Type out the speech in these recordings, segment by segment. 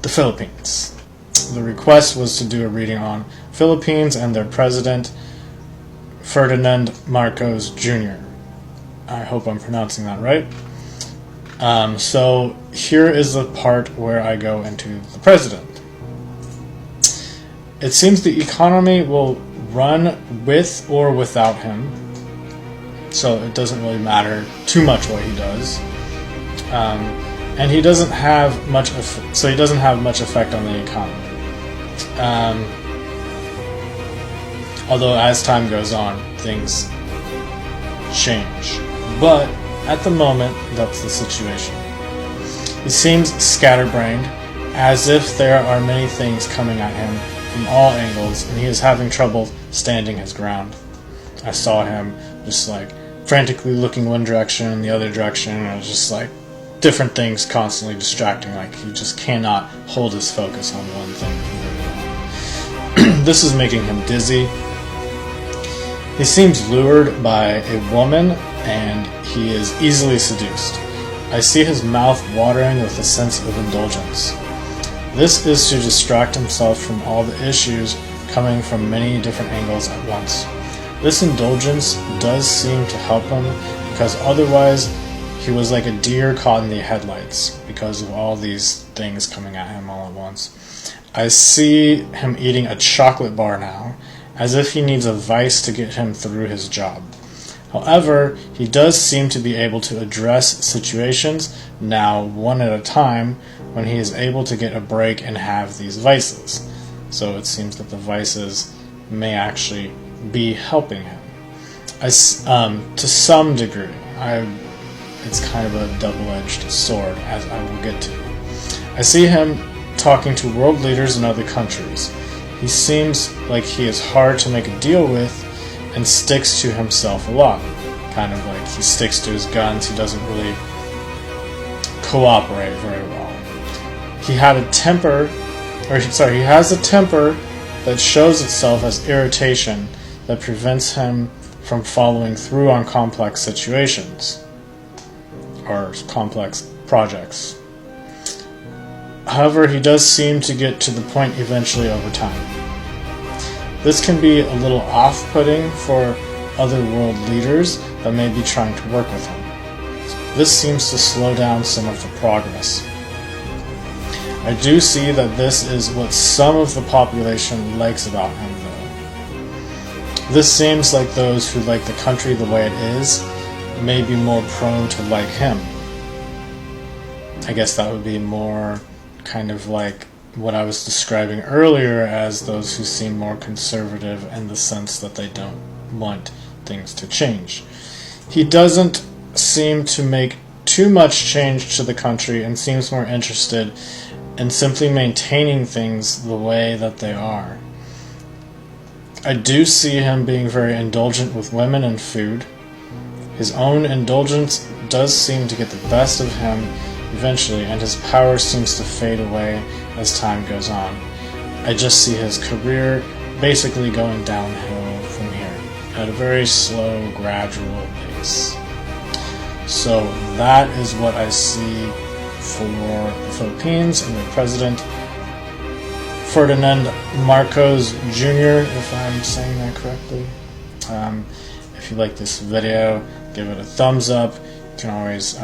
the Philippines. The request was to do a reading on Philippines and their president, Ferdinand Marcos Jr. I hope I'm pronouncing that right. So here is the part where I go into the president. It seems the economy will run with or without him, so it doesn't really matter too much what he does. And he doesn't have much effect on the economy. Although as time goes on, things change. But at the moment, that's the situation. He seems scatterbrained, as if there are many things coming at him from all angles, and he is having trouble standing his ground. I saw him just like frantically looking one direction and the other direction, and it was just like different things constantly distracting, like he just cannot hold his focus on one thing very long. This is making him dizzy. He seems lured by a woman, and he is easily seduced. I see his mouth watering with a sense of indulgence. This is to distract himself from all the issues coming from many different angles at once. This indulgence does seem to help him, because otherwise he was like a deer caught in the headlights because of all these things coming at him all at once. I see him eating a chocolate bar now, as if he needs a vice to get him through his job. However, he does seem to be able to address situations now one at a time when he is able to get a break and have these vices. So it seems that the vices may actually be helping him. To some degree. It's kind of a double-edged sword, as I will get to. I see him talking to world leaders in other countries. He seems like he is hard to make a deal with and sticks to himself a lot. Kind of like he sticks to his guns. He doesn't really cooperate very well. He has a temper that shows itself as irritation that prevents him from following through on complex situations or complex projects. However, he does seem to get to the point eventually over time. This can be a little off-putting for other world leaders that may be trying to work with him. This seems to slow down some of the progress. I do see that this is what some of the population likes about him, though. This seems like those who like the country the way it is may be more prone to like him. I guess that would be more kind of like what I was describing earlier as those who seem more conservative in the sense that they don't want things to change. He doesn't seem to make too much change to the country and seems more interested in simply maintaining things the way that they are. I do see him being very indulgent with women and food. His own indulgence does seem to get the best of him eventually, and his power seems to fade away as time goes on. I just see his career basically going downhill from here at a very slow, gradual pace. So that is what I see for the Philippines and their president, Ferdinand Marcos Jr., if I'm saying that correctly. If you like this video, give it a thumbs up. You can always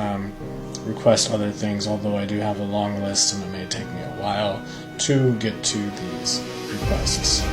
request other things, although I do have a long list and it may take me a while to get to these requests.